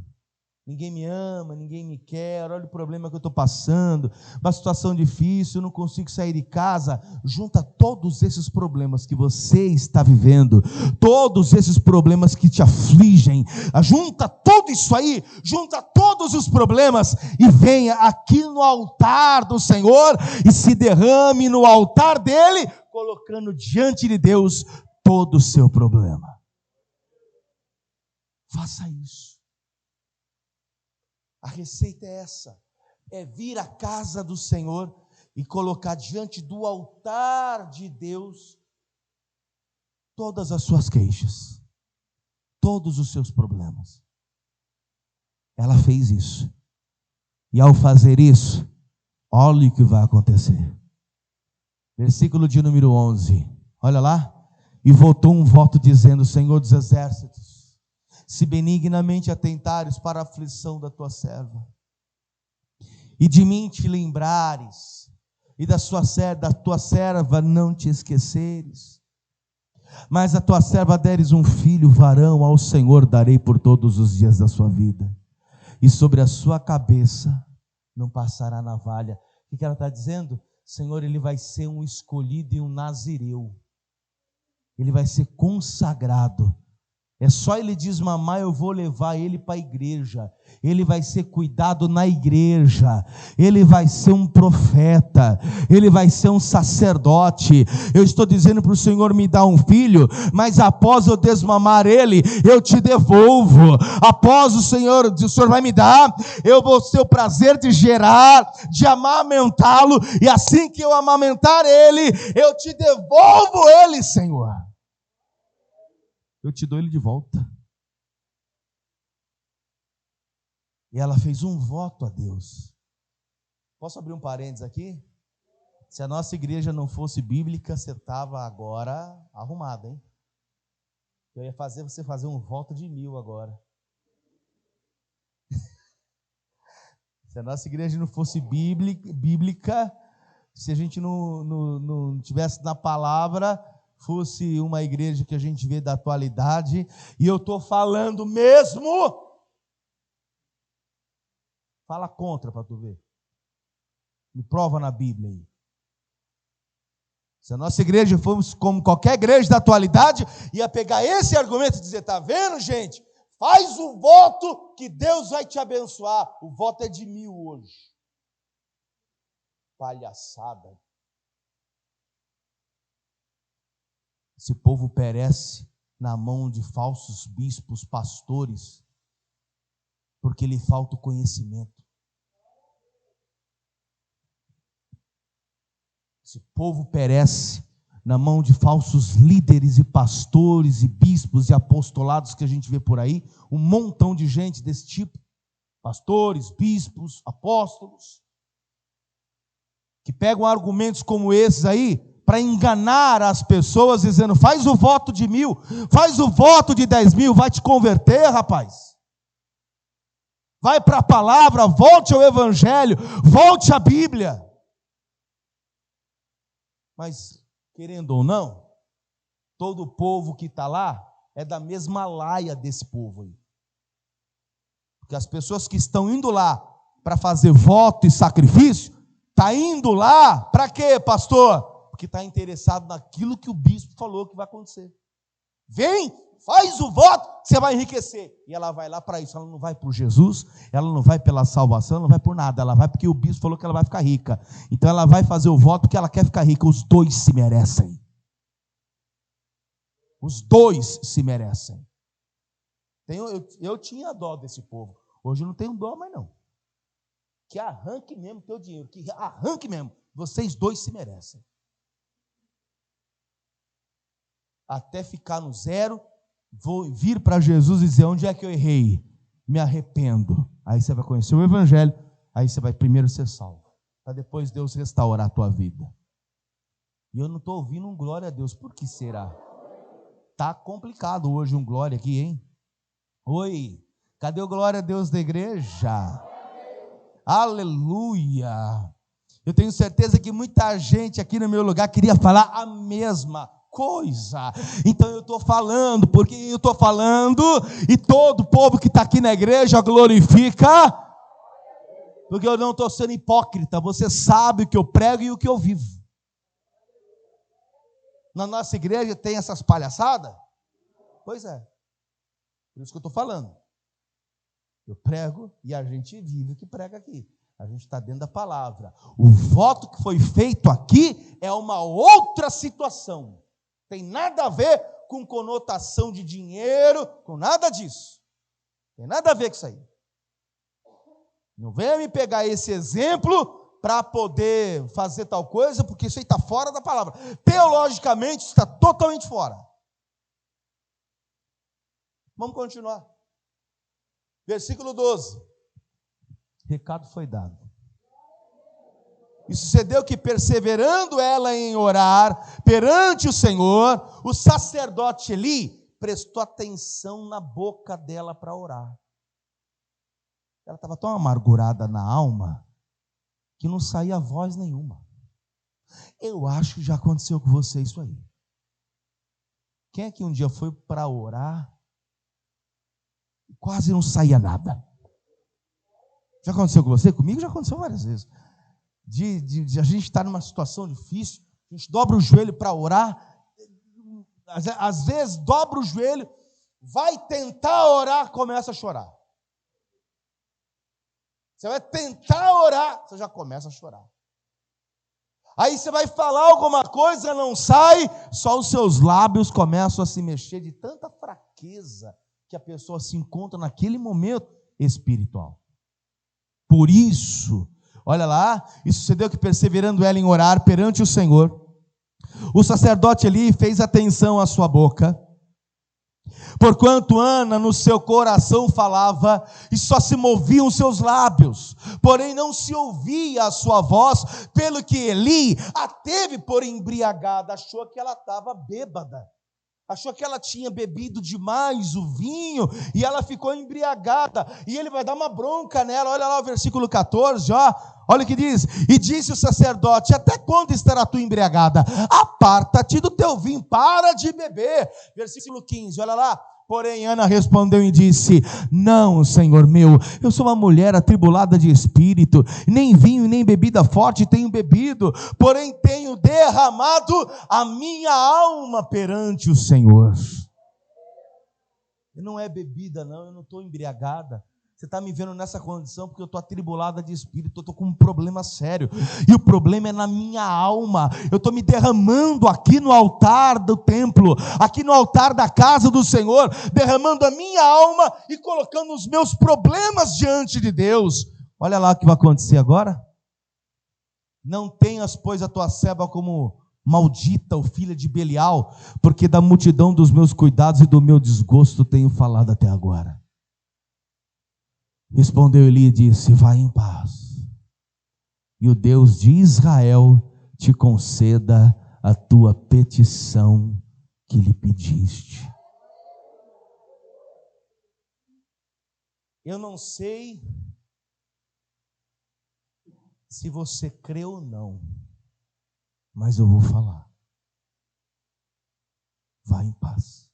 ninguém me ama, ninguém me quer, olha o problema que eu estou passando, uma situação difícil, eu não consigo sair de casa. Junta todos esses problemas que você está vivendo, todos esses problemas que te afligem, junta tudo isso aí, junta todos os problemas e venha aqui no altar do Senhor e se derrame no altar dele, colocando diante de Deus todo o seu problema. Faça isso. A receita é essa, é vir à casa do Senhor e colocar diante do altar de Deus todas as suas queixas, todos os seus problemas. Ela fez isso, e ao fazer isso, olha o que vai acontecer. Versículo de número 11, olha lá. E voltou um voto dizendo: Senhor dos exércitos, se benignamente atentares para a aflição da tua serva, e de mim te lembrares, e da tua serva não te esqueceres, mas a tua serva deres um filho varão, ao Senhor darei por todos os dias da sua vida, e sobre a sua cabeça não passará navalha. O que ela está dizendo? Senhor, ele vai ser um escolhido e um nazireu, ele vai ser consagrado. É só ele desmamar, eu vou levar ele para a igreja. Ele vai ser cuidado na igreja. Ele vai ser um profeta. Ele vai ser um sacerdote. Eu estou dizendo para o Senhor me dar um filho, mas após eu desmamar ele, eu te devolvo. Após o Senhor vai me dar, eu vou ter o prazer de gerar, de amamentá-lo, e assim que eu amamentar ele, eu te devolvo ele, Senhor. Eu te dou ele de volta. E ela fez um voto a Deus. Posso abrir um parênteses aqui? Se a nossa igreja não fosse bíblica, você estava agora arrumado, hein? Eu ia fazer você fazer um voto de 1000 agora. Se a nossa igreja não fosse bíblica, se a gente não tivesse na palavra, fosse uma igreja que a gente vê da atualidade, e eu estou falando mesmo, fala contra para tu ver, me prova na Bíblia aí. Se a nossa igreja fosse como qualquer igreja da atualidade, ia pegar esse argumento e dizer: tá vendo, gente? Faz o voto que Deus vai te abençoar. O voto é de 1000 hoje. Palhaçada. Esse povo perece na mão de falsos bispos, pastores, porque lhe falta o conhecimento. Esse povo perece na mão de falsos líderes e pastores e bispos e apostolados que a gente vê por aí, um montão de gente desse tipo, pastores, bispos, apóstolos, que pegam argumentos como esses aí para enganar as pessoas, dizendo: faz o voto de 1000, faz o voto de 10.000, vai te converter, rapaz. Vai para a palavra, volte ao evangelho, volte à Bíblia. Mas, querendo ou não, todo o povo que está lá é da mesma laia desse povo aí. Porque as pessoas que estão indo lá para fazer voto e sacrifício, está indo lá para quê, pastor? Porque está interessado naquilo que o bispo falou que vai acontecer. Vem, faz o voto, você vai enriquecer. E ela vai lá para isso. Ela não vai por Jesus, ela não vai pela salvação, ela não vai por nada. Ela vai porque o bispo falou que ela vai ficar rica. Então ela vai fazer o voto porque ela quer ficar rica. Os dois se merecem. Os dois se merecem. Eu tinha dó desse povo. Hoje eu não tenho dó mais não. Que arranque mesmo teu dinheiro. Que arranque mesmo. Vocês dois se merecem. Até ficar no zero, vou vir para Jesus e dizer: onde é que eu errei? Me arrependo. Aí você vai conhecer o Evangelho. Aí você vai primeiro ser salvo, para depois Deus restaurar a tua vida. E eu não estou ouvindo um glória a Deus. Por que será? Está complicado hoje um glória aqui, hein? Oi, cadê o glória a Deus da igreja? Aleluia! Eu tenho certeza que muita gente aqui no meu lugar queria falar a mesma coisa. Então eu estou falando, porque eu estou falando, e todo o povo que está aqui na igreja glorifica, porque eu não estou sendo hipócrita. Você sabe o que eu prego e o que eu vivo. Na nossa igreja tem essas palhaçadas? Pois é. Por isso que eu estou falando. Eu prego e a gente vive o que prega aqui. A gente está dentro da palavra. O voto que foi feito aqui é uma outra situação. Tem nada a ver com conotação de dinheiro, com nada disso. Tem nada a ver com isso aí. Não venha me pegar esse exemplo para poder fazer tal coisa, porque isso aí está fora da palavra. Teologicamente, isso está totalmente fora. Vamos continuar. Versículo 12. Recado foi dado. E sucedeu que, perseverando ela em orar perante o Senhor, o sacerdote Eli prestou atenção na boca dela para orar. Ela estava tão amargurada na alma que não saía voz nenhuma. Eu acho que já aconteceu com você isso aí. Quem é que um dia foi para orar e quase não saía nada? Já aconteceu com você? Comigo já aconteceu várias vezes. De a gente estar numa situação difícil, a gente dobra o joelho para orar, às vezes dobra o joelho, vai tentar orar, começa a chorar. Você vai tentar orar, você já começa a chorar. Aí você vai falar alguma coisa, não sai, só os seus lábios começam a se mexer de tanta fraqueza que a pessoa se encontra naquele momento espiritual. Por isso, olha lá, e sucedeu que, perseverando ela em orar perante o Senhor, o sacerdote ali fez atenção à sua boca, porquanto Ana no seu coração falava, e só se moviam os seus lábios, porém não se ouvia a sua voz, pelo que Eli a teve por embriagada, achou que ela estava bêbada, achou que ela tinha bebido demais o vinho, e ela ficou embriagada, e ele vai dar uma bronca nela. Olha lá o versículo 14, ó. Olha o que diz: e disse o sacerdote: até quando estará tu embriagada? Aparta-te do teu vinho, para de beber. Versículo 15, olha lá. Porém Ana respondeu e disse: não, Senhor meu, eu sou uma mulher atribulada de espírito, nem vinho nem bebida forte tenho bebido, porém tenho derramado a minha alma perante o Senhor. Não é bebida não, eu não estou embriagada. Você está me vendo nessa condição porque eu estou atribulada de espírito, eu estou com um problema sério, e o problema é na minha alma. Eu estou me derramando aqui no altar do templo, aqui no altar da casa do Senhor, derramando a minha alma e colocando os meus problemas diante de Deus. Olha lá o que vai acontecer agora. Não tenhas, pois, a tua serva como maldita ou filha de Belial, porque da multidão dos meus cuidados e do meu desgosto tenho falado até agora. Respondeu Eli e disse: vai em paz, e o Deus de Israel te conceda a tua petição que lhe pediste. Eu não sei se você crê ou não, mas eu vou falar. Vá em paz,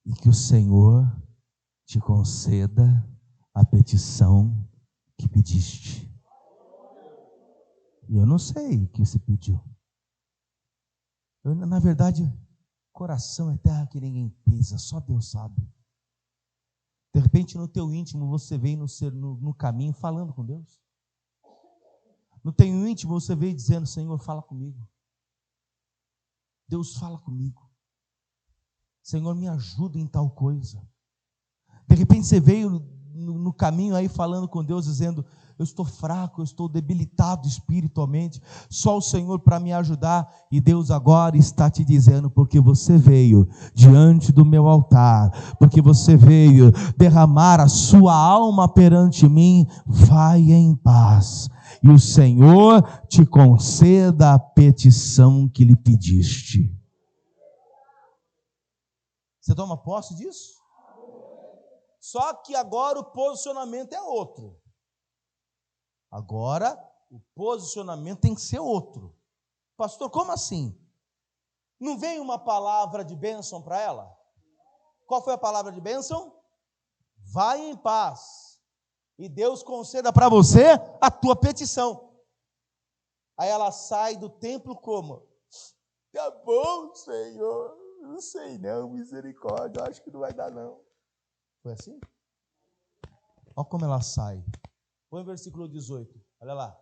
e que o Senhor te conceda a petição que pediste. E eu não sei o que você pediu. Na verdade, coração é terra que ninguém pisa, só Deus sabe. De repente, no teu íntimo, você veio no caminho falando com Deus. No teu íntimo, você veio dizendo: Senhor, fala comigo. Deus fala comigo. Senhor, me ajuda em tal coisa. De repente você veio no caminho aí falando com Deus, dizendo: eu estou fraco, eu estou debilitado espiritualmente, só o Senhor para me ajudar. E Deus agora está te dizendo: porque você veio diante do meu altar, porque você veio derramar a sua alma perante mim, vai em paz, e o Senhor te conceda a petição que lhe pediste. Você toma posse disso? Só que agora o posicionamento é outro. Agora, o posicionamento tem que ser outro. Pastor, como assim? Não vem uma palavra de bênção para ela? Qual foi a palavra de bênção? Vai em paz, e Deus conceda para você a tua petição. Aí ela sai do templo como? Tá bom, Senhor, não sei não, misericórdia, acho que não vai dar não. Foi assim? Olha como ela sai. Põe o versículo 18, olha lá.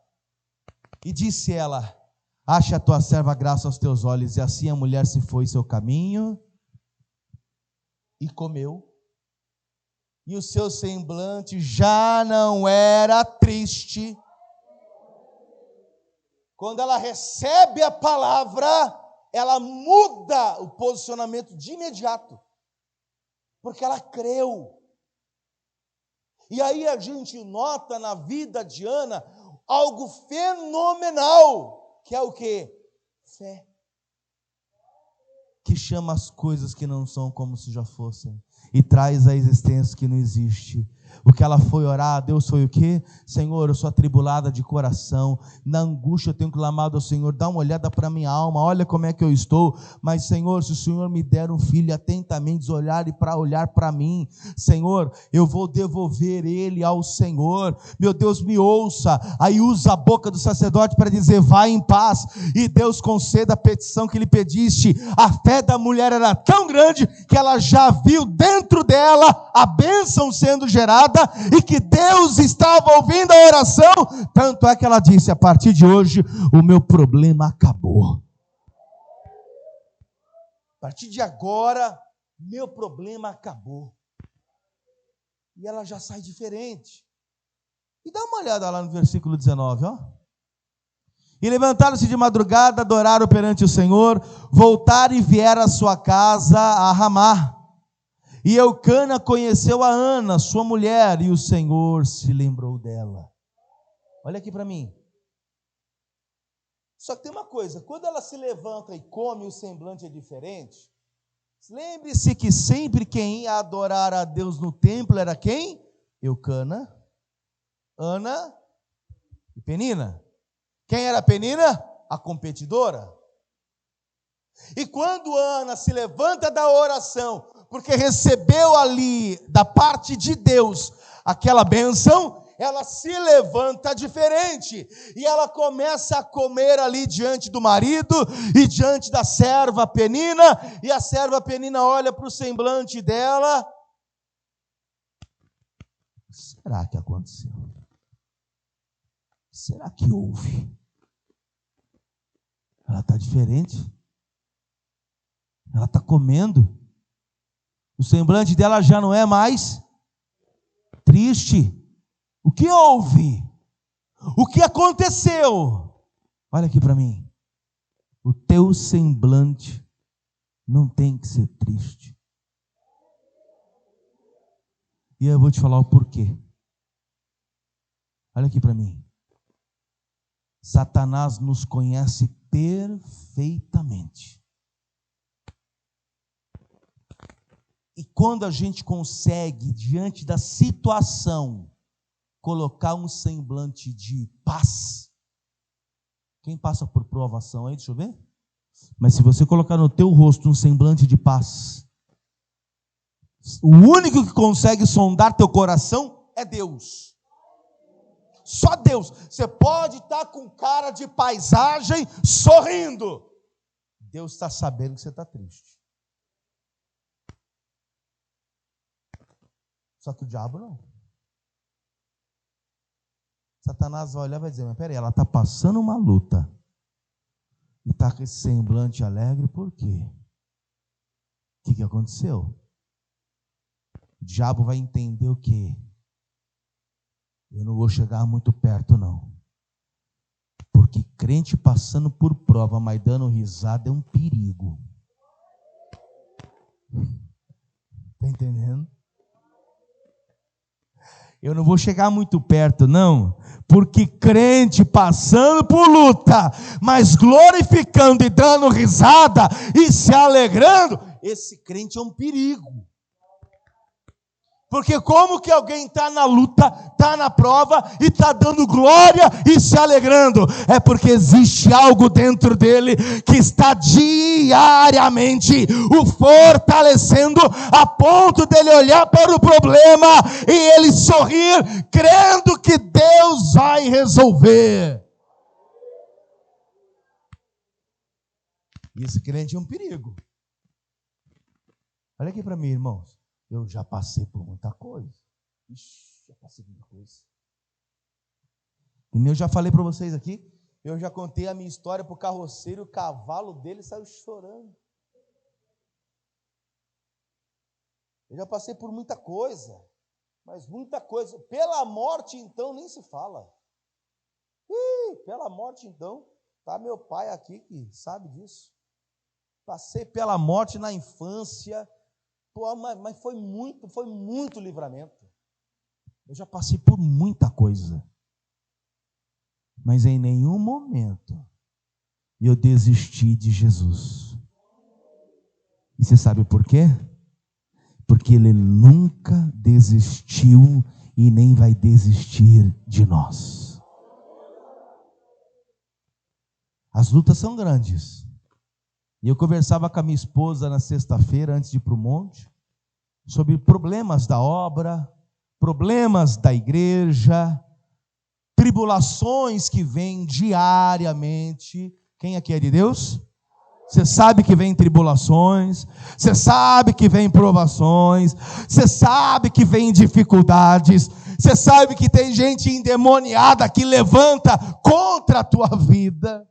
E disse ela: ache a tua serva graça aos teus olhos. E assim a mulher se foi seu caminho e comeu. E o seu semblante já não era triste. Quando ela recebe a palavra, ela muda o posicionamento de imediato. Porque ela creu. E aí a gente nota na vida de Ana algo fenomenal, que é o quê? Fé. Que chama as coisas que não são como se já fossem, e traz a existência que não existe. O que ela foi orar, Deus foi o quê? Senhor, eu sou atribulada de coração, na angústia eu tenho clamado ao Senhor, dá uma olhada para a minha alma, olha como é que eu estou, mas Senhor, se o Senhor me der um filho, atentamente olhar para mim, Senhor, eu vou devolver ele ao Senhor. Meu Deus, me ouça. Aí usa a boca do sacerdote para dizer: vai em paz, e Deus conceda a petição que lhe pediste. A fé da mulher era tão grande que ela já viu dentro dela a bênção sendo gerada, e que Deus estava ouvindo a oração. Tanto é que ela disse: a partir de hoje o meu problema acabou. A partir de agora meu problema acabou. E ela já sai diferente. E dá uma olhada lá no versículo 19, ó. E levantaram-se de madrugada, adoraram perante o Senhor, voltaram e vieram à sua casa a Ramá. E Eucana conheceu a Ana, sua mulher, e o Senhor se lembrou dela. Olha aqui para mim. Só que tem uma coisa: quando ela se levanta e come, o semblante é diferente. Lembre-se que sempre quem ia adorar a Deus no templo era quem? Eucana, Ana e Penina. Quem era Penina? A competidora. E quando Ana se levanta da oração, porque recebeu ali da parte de Deus aquela bênção, ela se levanta diferente, e ela começa a comer ali diante do marido e diante da serva Penina, e a serva Penina olha para o semblante dela. Será que aconteceu? Será que houve? Ela está diferente. Ela está comendo. O semblante dela já não é mais triste. O que houve? O que aconteceu? Olha aqui para mim. O teu semblante não tem que ser triste. E eu vou te falar o porquê. Olha aqui para mim. Satanás nos conhece perfeitamente. E quando a gente consegue, diante da situação, colocar um semblante de paz. Quem passa por provação aí, deixa eu ver. Mas se você colocar no teu rosto um semblante de paz, o único que consegue sondar teu coração é Deus. Só Deus. Você pode estar com cara de paisagem, sorrindo. Deus está sabendo que você está triste. Só que o diabo não. Satanás vai olhar e vai dizer: mas peraí, ela está passando uma luta. E está com esse semblante alegre, por quê? O que aconteceu? O diabo vai entender o quê? Eu não vou chegar muito perto, não. Porque crente passando por prova, mas dando risada é um perigo. Está entendendo? Eu não vou chegar muito perto, não, porque crente passando por luta, mas glorificando e dando risada e se alegrando, esse crente é um perigo. Porque como que alguém está na luta, está na prova e está dando glória e se alegrando? É porque existe algo dentro dele que está diariamente o fortalecendo a ponto dele olhar para o problema e ele sorrir, crendo que Deus vai resolver. E esse crente é um perigo. Olha aqui para mim, irmãos. Eu já passei por muita coisa. Já passei por muita coisa. E eu já falei para vocês aqui, eu já contei a minha história para o carroceiro, o cavalo dele saiu chorando. Eu já passei por muita coisa, mas muita coisa. Pela morte, então, nem se fala. Pela morte, então, está meu pai aqui que sabe disso. Passei pela morte na infância. Mas foi muito livramento. Eu já passei por muita coisa. Mas em nenhum momento eu desisti de Jesus. E você sabe por quê? Porque Ele nunca desistiu e nem vai desistir de nós. As lutas são grandes. E eu conversava com a minha esposa na sexta-feira, antes de ir para o monte, sobre problemas da obra, problemas da igreja, tribulações que vêm diariamente. Quem aqui é de Deus? Você sabe que vem tribulações, você sabe que vem provações, você sabe que vem dificuldades, você sabe que tem gente endemoniada que levanta contra a tua vida,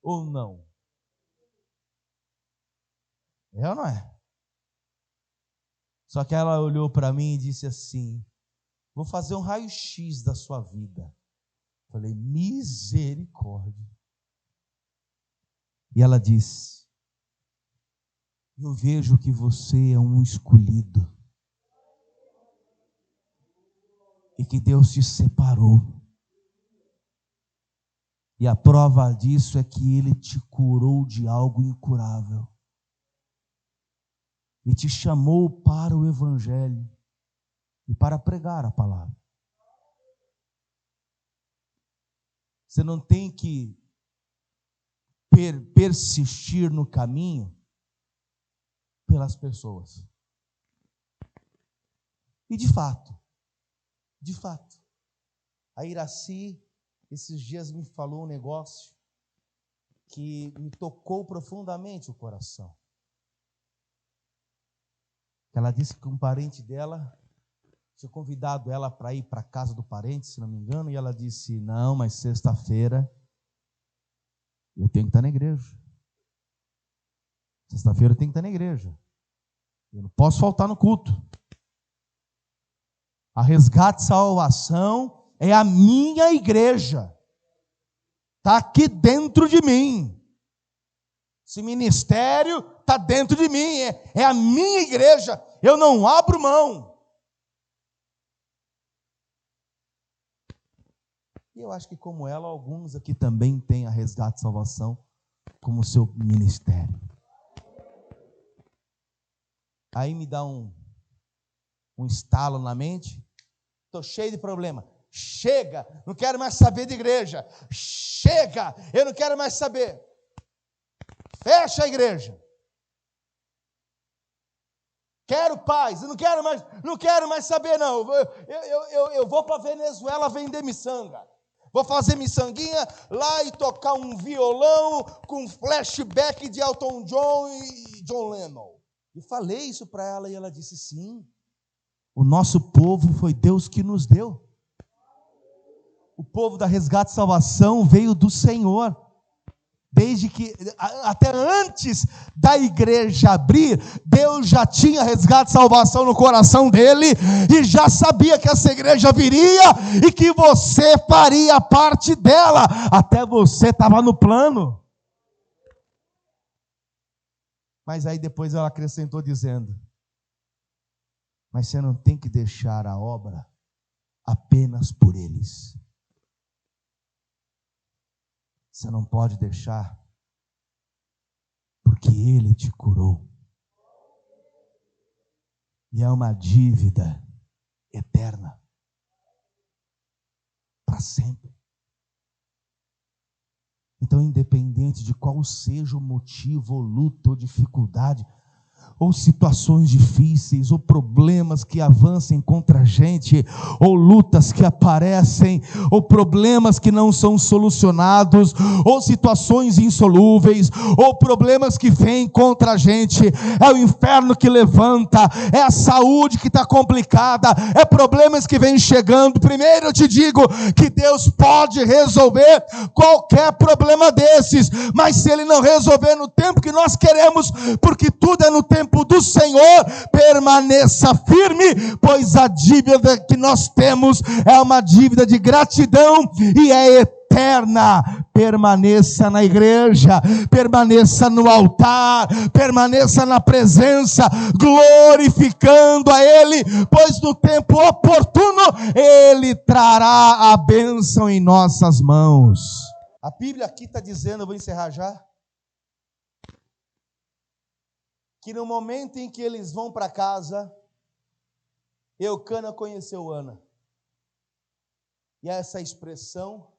ou não? É ou não é? Só que ela olhou para mim e disse assim: vou fazer um raio-x da sua vida. Falei: misericórdia. E ela disse: eu vejo que você é um escolhido. E que Deus te separou. E a prova disso é que Ele te curou de algo incurável. E te chamou para o Evangelho e para pregar a palavra. Você não tem que persistir no caminho pelas pessoas. E de fato, a Iraci, esses dias me falou um negócio que me tocou profundamente o coração. Ela disse que um parente dela tinha convidado ela para ir para a casa do parente, se não me engano, e ela disse: não, mas sexta-feira eu tenho que estar na igreja. Sexta-feira eu tenho que estar na igreja. Eu não posso faltar no culto. A Resgate e Salvação é a minha igreja. Está aqui dentro de mim. Esse ministério está dentro de mim, é a minha igreja, eu não abro mão. E eu acho que como ela, alguns aqui também têm a Resgate e Salvação como seu ministério. Aí me dá um estalo na mente, estou cheio de problema. Chega, não quero mais saber de igreja. Chega, eu não quero mais saber. Fecha a igreja. Quero paz, eu não quero mais saber, não. Eu vou para a Venezuela vender miçanga. Vou fazer miçanguinha lá e tocar um violão com flashback de Elton John e John Lennon. E falei isso para ela e ela disse: sim, o nosso povo foi Deus que nos deu. O povo da Resgate e Salvação veio do Senhor. Desde que, até antes da igreja abrir, Deus já tinha resgate e salvação no coração dele, e já sabia que essa igreja viria, e que você faria parte dela, até você estava no plano. Mas aí depois ela acrescentou dizendo: mas você não tem que deixar a obra apenas por eles. Você não pode deixar, porque Ele te curou. E é uma dívida eterna, para sempre. Então, independente de qual seja o motivo, ou luta, ou dificuldade, ou situações difíceis, ou problemas que avancem contra a gente, ou lutas que aparecem, ou problemas que não são solucionados, ou situações insolúveis, ou problemas que vêm contra a gente, é o inferno que levanta, é a saúde que está complicada, é problemas que vêm chegando. Primeiro eu te digo que Deus pode resolver qualquer problema desses, mas se Ele não resolver no tempo que nós queremos, porque tudo é no tempo do Senhor, permaneça firme, pois a dívida que nós temos é uma dívida de gratidão e é eterna. Permaneça na igreja, permaneça no altar, permaneça na presença, glorificando a Ele, pois no tempo oportuno Ele trará a bênção em nossas mãos. A Bíblia aqui está dizendo, eu vou encerrar já, que no momento em que eles vão para casa, Eucana conheceu Ana. E essa expressão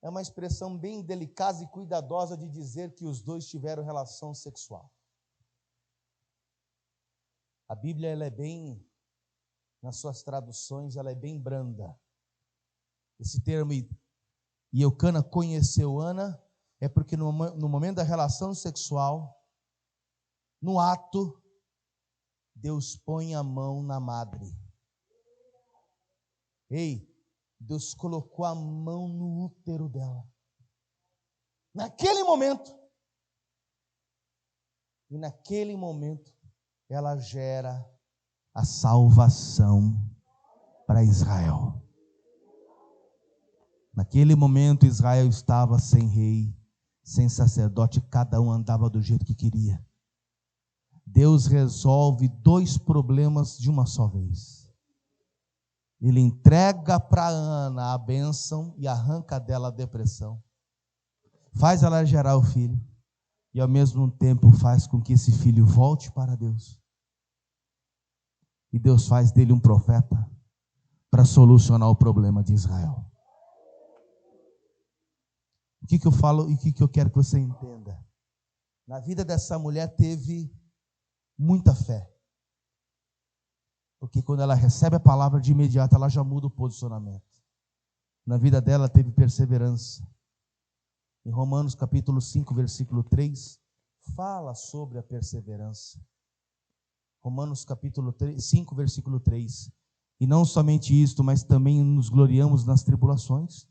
é uma expressão bem delicada e cuidadosa de dizer que os dois tiveram relação sexual. A Bíblia, ela é bem, nas suas traduções, ela é bem branda. Esse termo, e Eucana conheceu Ana, é porque no momento da relação sexual, no ato, Deus põe a mão na madre. Ei, Deus colocou a mão no útero dela. Naquele momento. E naquele momento, ela gera a salvação para Israel. Naquele momento, Israel estava sem rei, sem sacerdote, cada um andava do jeito que queria. Deus resolve dois problemas de uma só vez. Ele entrega para Ana a bênção e arranca dela a depressão. Faz ela gerar o filho e ao mesmo tempo faz com que esse filho volte para Deus. E Deus faz dele um profeta para solucionar o problema de Israel. O que eu falo e o que eu quero que você entenda? Na vida dessa mulher teve muita fé. Porque quando ela recebe a palavra de imediato, ela já muda o posicionamento. Na vida dela teve perseverança. Em Romanos capítulo 5, versículo 3, fala sobre a perseverança. Romanos capítulo 5, versículo 3. E não somente isto, mas também nos gloriamos nas tribulações.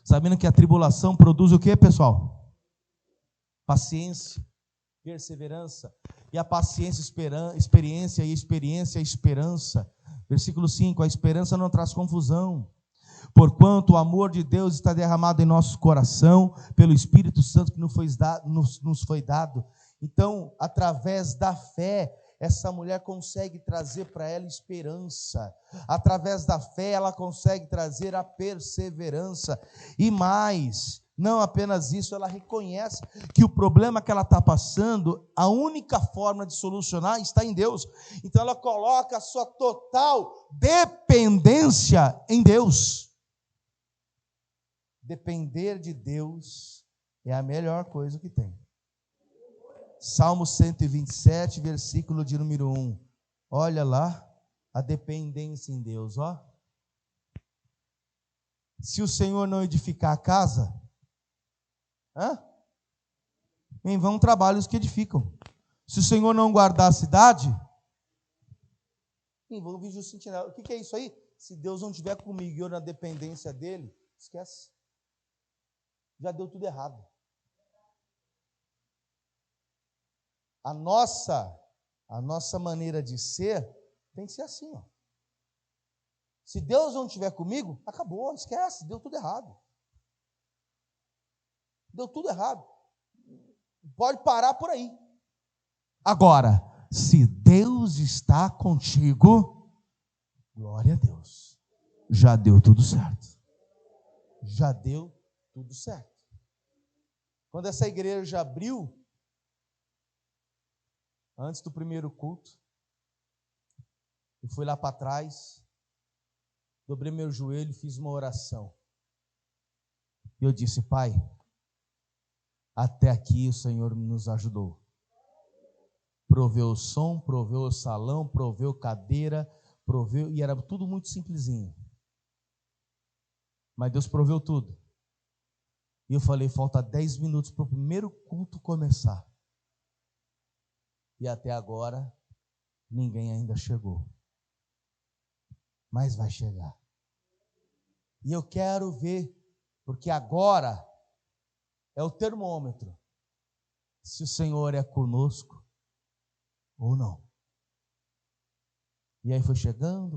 Sabendo que a tribulação produz o que, pessoal? Paciência, perseverança. E a paciência, experiência, e a experiência, esperança. Versículo 5, a esperança não traz confusão, porquanto o amor de Deus está derramado em nosso coração, pelo Espírito Santo que nos foi dado. Então, através da fé, essa mulher consegue trazer para ela esperança. Através da fé, ela consegue trazer a perseverança. E mais, não apenas isso, ela reconhece que o problema que ela está passando, a única forma de solucionar está em Deus. Então ela coloca a sua total dependência em Deus. Depender de Deus é a melhor coisa que tem. Salmo 127, versículo de número 1. Olha lá, a dependência em Deus, ó. Se o Senhor não edificar a casa, em vão trabalhos que edificam. Se o Senhor não guardar a cidade, em vão vigia o sentinela. O que é isso aí? Se Deus não estiver comigo e eu na dependência dele, esquece. Já deu tudo errado. A nossa maneira de ser tem que ser assim, ó. Se Deus não estiver comigo, acabou, esquece, deu tudo errado. Deu tudo errado. Pode parar por aí. Agora, se Deus está contigo, glória a Deus. Já deu tudo certo. Já deu tudo certo. Quando essa igreja abriu, antes do primeiro culto, eu fui lá para trás, dobrei meu joelho e fiz uma oração. E eu disse: Pai, até aqui o Senhor nos ajudou. Proveu o som, proveu o salão, proveu cadeira, proveu, e era tudo muito simplesinho. Mas Deus proveu tudo. E eu falei: falta 10 minutos para o primeiro culto começar. E até agora, ninguém ainda chegou. Mas vai chegar. E eu quero ver, porque agora é o termômetro, se o Senhor é conosco ou não. E aí foi chegando,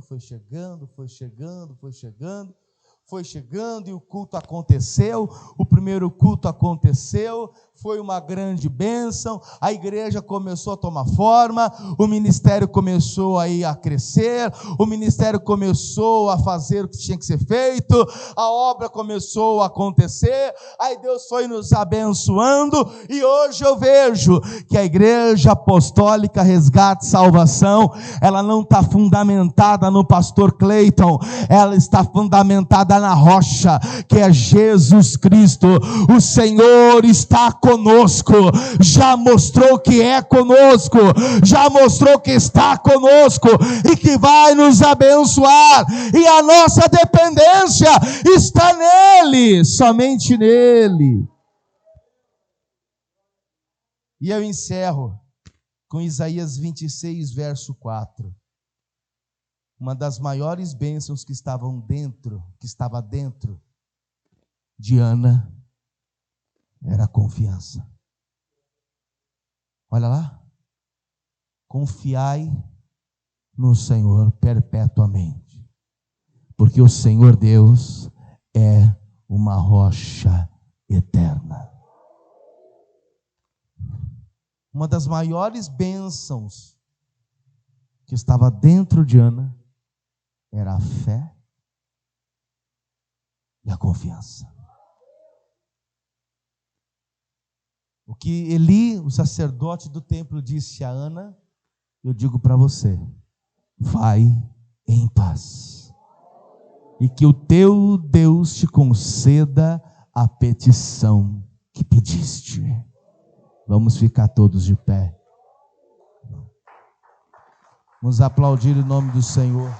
e o culto aconteceu, o primeiro culto aconteceu, foi uma grande bênção, a igreja começou a tomar forma, o ministério começou aí a crescer, o ministério começou a fazer o que tinha que ser feito, a obra começou a acontecer, aí Deus foi nos abençoando, e hoje eu vejo que a Igreja Apostólica Resgate e Salvação, ela não está fundamentada no pastor Cleiton, ela está fundamentada na rocha, que é Jesus Cristo. O Senhor está conosco, já mostrou que é conosco, já mostrou que está conosco e que vai nos abençoar, e a nossa dependência está nele, somente nele. E eu encerro com Isaías 26, verso 4. Uma das maiores bênçãos que estava dentro de Ana era a confiança. Olha lá. Confiai no Senhor perpetuamente, porque o Senhor Deus é uma rocha eterna. Uma das maiores bênçãos que estava dentro de Ana era a fé e a confiança. O que Eli, o sacerdote do templo, disse a Ana, eu digo para você: vai em paz, e que o teu Deus te conceda a petição que pediste. Vamos ficar todos de pé. Vamos aplaudir o nome do Senhor.